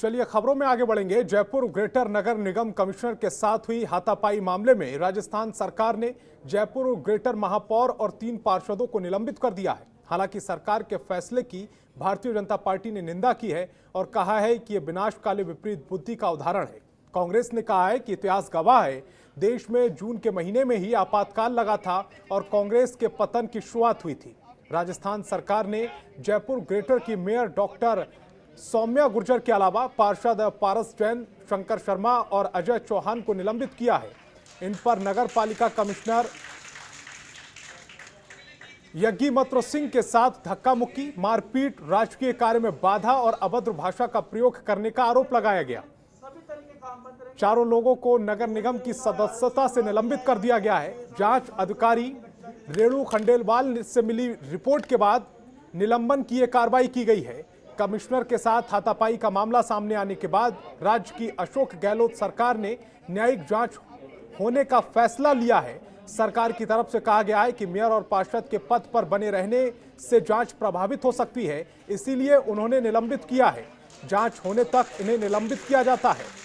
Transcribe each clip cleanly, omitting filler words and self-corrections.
चलिए खबरों में आगे बढ़ेंगे। जयपुर ग्रेटर नगर निगम कमिश्नर के साथ हुई हाथापाई मामले में राजस्थान सरकार ने जयपुर ग्रेटर महापौर और 3 पार्षदों को निलंबित कर दिया है। हालांकि सरकार के फैसले की भारतीय जनता पार्टी ने निंदा की है और कहा है कि यह विनाशकाली विपरीत बुद्धि का उदाहरण है। कांग्रेस ने कहा है कि इतिहास गवाह है, देश में जून के महीने में ही आपातकाल लगा था और कांग्रेस के पतन की शुरुआत हुई थी। राजस्थान सरकार ने जयपुर ग्रेटर की मेयर डॉक्टर सौम्या गुर्जर के अलावा पार्षद पारस जैन, शंकर शर्मा और अजय चौहान को निलंबित किया है। इन पर नगर पालिका कमिश्नर यज्ञीमत्र सिंह के साथ धक्का मुक्की, मारपीट, राजकीय कार्य में बाधा और अभद्र भाषा का प्रयोग करने का आरोप लगाया गया। चारों लोगों को नगर निगम की सदस्यता से निलंबित कर दिया गया है। जांच अधिकारी रेणु खंडेलवाल से मिली रिपोर्ट के बाद निलंबन की यह कार्रवाई की गई है। कमिश्नर के साथ हाथापाई का मामला सामने आने के बाद राज्य की अशोक गहलोत सरकार ने न्यायिक जांच होने का फैसला लिया है। सरकार की तरफ से कहा गया है कि मेयर और पार्षद के पद पर बने रहने से जांच प्रभावित हो सकती है, इसीलिए उन्होंने निलंबित किया है। जांच होने तक इन्हें निलंबित किया जाता है।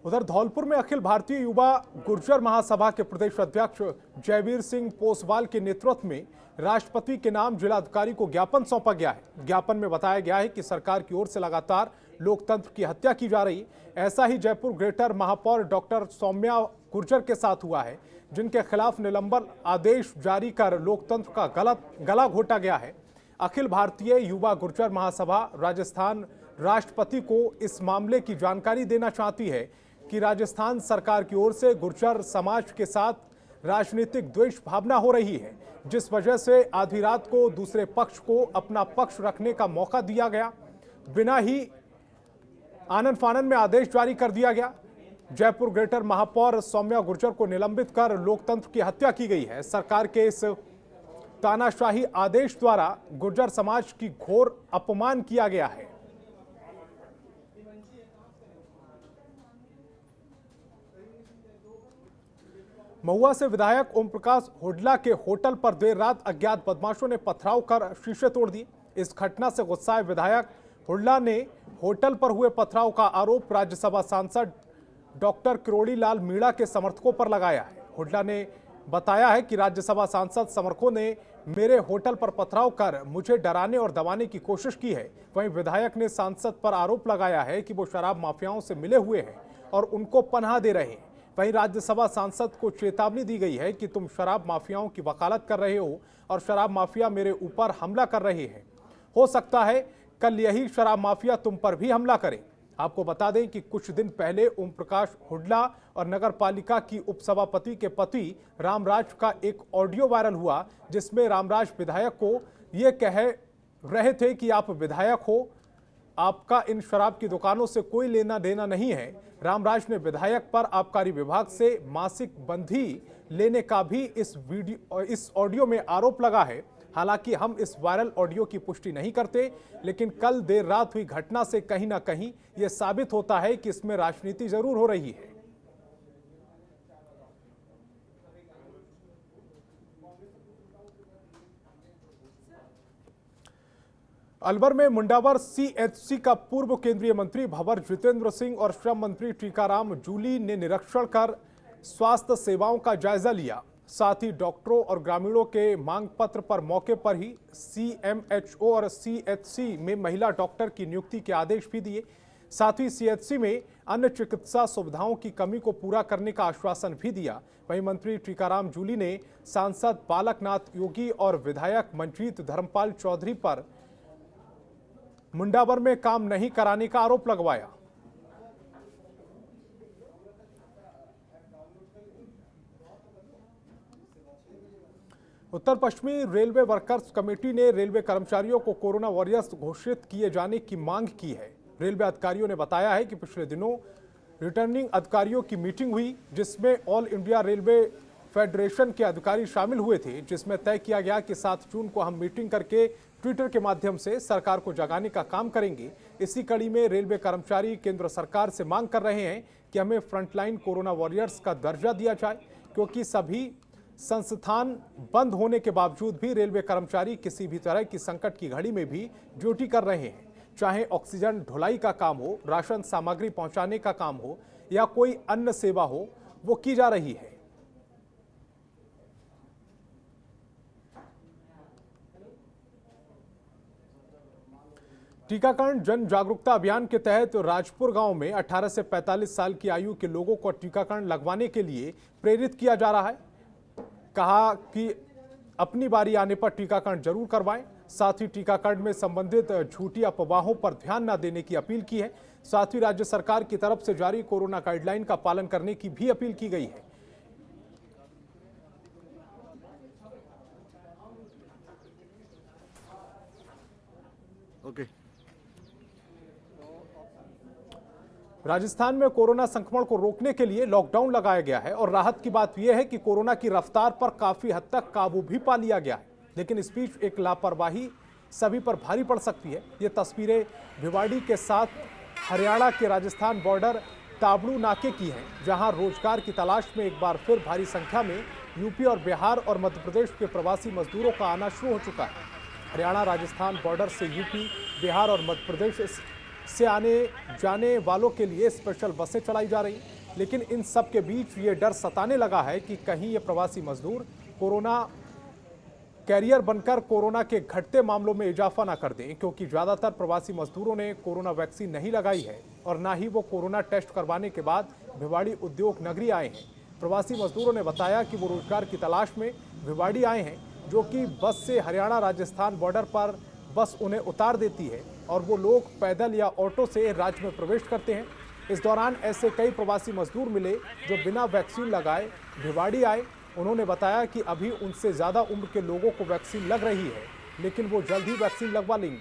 उधर धौलपुर में अखिल भारतीय युवा गुर्जर महासभा के प्रदेश अध्यक्ष जयवीर सिंह पोसवाल के नेतृत्व में राष्ट्रपति के नाम जिलाधिकारी को ज्ञापन सौंपा गया है। ज्ञापन में बताया गया है कि सरकार की ओर से लगातार लोकतंत्र की हत्या की जा रही। ऐसा ही जयपुर ग्रेटर महापौर डॉक्टर सौम्या गुर्जर के साथ हुआ है, जिनके खिलाफ निलंबन आदेश जारी कर लोकतंत्र का गला घोटा गया है। अखिल भारतीय युवा गुर्जर महासभा राजस्थान राष्ट्रपति को इस मामले की जानकारी देना चाहती है कि राजस्थान सरकार की ओर से गुर्जर समाज के साथ राजनीतिक द्वेष भावना हो रही है, जिस वजह से आधी रात को दूसरे पक्ष को अपना पक्ष रखने का मौका दिया गया। बिना ही आनन फानन में आदेश जारी कर दिया गया। जयपुर ग्रेटर महापौर सौम्या गुर्जर को निलंबित कर लोकतंत्र की हत्या की गई है। सरकार के इस तानाशाही आदेश द्वारा गुर्जर समाज की घोर अपमान किया गया है। महुआ से विधायक ओम प्रकाश हुड्डा के होटल पर देर रात अज्ञात बदमाशों ने पथराव कर शीशे तोड़ दिए। इस घटना से गुस्साए विधायक हुड्डा ने होटल पर हुए पथराव का आरोप राज्यसभा सांसद डॉक्टर किरोड़ी लाल मीणा के समर्थकों पर लगाया है। हुड्डा ने बताया है कि राज्यसभा सांसद समर्थकों ने मेरे होटल पर पथराव कर मुझे डराने और दबाने की कोशिश की है। वहीं विधायक ने सांसद पर आरोप लगाया है कि वो शराब माफियाओं से मिले हुए हैं और उनको पनाह दे रहे हैं। वहीं राज्यसभा सांसद को चेतावनी दी गई है कि तुम शराब माफियाओं की वकालत कर रहे हो और शराब माफिया मेरे ऊपर हमला कर रहे हैं। हो सकता है कल यही शराब माफिया तुम पर भी हमला करे। आपको बता दें कि कुछ दिन पहले ओम प्रकाश हुड्डा और नगर पालिका की उपसभापति के पति रामराज का एक ऑडियो वायरल हुआ, जिसमें रामराज विधायक को ये कह रहे थे कि आप विधायक हो, आपका इन शराब की दुकानों से कोई लेना देना नहीं है। रामराज ने विधायक पर आबकारी विभाग से मासिक बंधी लेने का भी इस ऑडियो में आरोप लगा है। हालांकि हम इस वायरल ऑडियो की पुष्टि नहीं करते, लेकिन कल देर रात हुई घटना से कहीं ना कहीं यह साबित होता है कि इसमें राजनीति जरूर हो रही है। अलवर में मुंडावर सीएचसी का पूर्व केंद्रीय मंत्री भंवर जितेंद्र सिंह और श्रम मंत्री टीकाराम जूली ने निरीक्षण कर स्वास्थ्य सेवाओं का जायजा लिया। साथ ही डॉक्टरों और ग्रामीणों के मांग पत्र पर मौके पर ही सीएमएचओ और सीएचसी में महिला डॉक्टर की नियुक्ति के आदेश भी दिए। साथ ही सीएचसी में अन्य चिकित्सा सुविधाओं की कमी को पूरा करने का आश्वासन भी दिया। वहीं मंत्री टीकाराम जूली ने सांसद बालकनाथ योगी और विधायक मंजीत धर्मपाल चौधरी पर मुंडावर में काम नहीं कराने का आरोप लगवाया। उत्तर पश्चिमी रेलवे वर्कर्स कमेटी ने रेलवे कर्मचारियों को कोरोना वॉरियर्स घोषित किए जाने की मांग की है। रेलवे अधिकारियों ने बताया है कि पिछले दिनों रिटर्निंग अधिकारियों की मीटिंग हुई, जिसमें ऑल इंडिया रेलवे फेडरेशन के अधिकारी शामिल हुए थे, जिसमें तय किया गया कि 7 जून को हम मीटिंग करके ट्विटर के माध्यम से सरकार को जगाने का काम करेंगे। इसी कड़ी में रेलवे कर्मचारी केंद्र सरकार से मांग कर रहे हैं कि हमें फ्रंटलाइन कोरोना वॉरियर्स का दर्जा दिया जाए, क्योंकि सभी संस्थान बंद होने के बावजूद भी रेलवे कर्मचारी किसी भी तरह की संकट की घड़ी में भी ड्यूटी कर रहे हैं। चाहे ऑक्सीजन ढुलाई का काम हो, राशन सामग्री पहुंचाने का काम हो या कोई अन्य सेवा हो, वो की जा रही है। टीकाकरण जन जागरूकता अभियान के तहत राजपुर गांव में 18 से 45 साल की आयु के लोगों को टीकाकरण लगवाने के लिए प्रेरित किया जा रहा है। कहा कि अपनी बारी आने पर टीकाकरण जरूर करवाएं। साथ ही टीकाकरण में संबंधित झूठी अफवाहों पर ध्यान न देने की अपील की है। साथ ही राज्य सरकार की तरफ से जारी कोरोना गाइडलाइन का पालन करने की भी अपील की गई है। ओके। राजस्थान में कोरोना संक्रमण को रोकने के लिए लॉकडाउन लगाया गया है और राहत की बात यह है कि कोरोना की रफ्तार पर काफी हद तक काबू भी पा लिया गया है। लेकिन इस बीच एक लापरवाही सभी पर भारी पड़ सकती है। ये तस्वीरें भिवाड़ी के साथ हरियाणा के राजस्थान बॉर्डर ताबड़ू नाके की हैं, जहां रोजगार की तलाश में एक बार फिर भारी संख्या में यूपी और बिहार और मध्य प्रदेश के प्रवासी मजदूरों का आना शुरू हो चुका है। हरियाणा राजस्थान बॉर्डर से यूपी, बिहार और मध्य प्रदेश से आने जाने वालों के लिए स्पेशल बसें चलाई जा रही, लेकिन इन सब के बीच ये डर सताने लगा है कि कहीं ये प्रवासी मजदूर कोरोना कैरियर बनकर कोरोना के घटते मामलों में इजाफा ना कर दें, क्योंकि ज़्यादातर प्रवासी मजदूरों ने कोरोना वैक्सीन नहीं लगाई है और ना ही वो कोरोना टेस्ट करवाने के बाद भिवाड़ी उद्योग नगरी आए हैं। प्रवासी मजदूरों ने बताया कि वो रोजगार की तलाश में भिवाड़ी आए हैं, जो कि बस से हरियाणा राजस्थान बॉर्डर पर बस उन्हें उतार देती है और वो लोग पैदल या ऑटो से राज्य में प्रवेश करते हैं। इस दौरान ऐसे कई प्रवासी मजदूर मिले जो बिना वैक्सीन लगाए भिवाड़ी आए। उन्होंने बताया कि अभी उनसे ज़्यादा उम्र के लोगों को वैक्सीन लग रही है, लेकिन वो जल्द ही वैक्सीन लगवा लेंगे।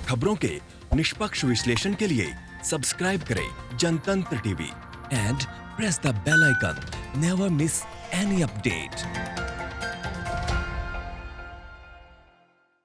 खबरों के निष्पक्ष विश्लेषण के लिए सब्सक्राइब करें Jantantra TV and press the bell icon. Never miss any update.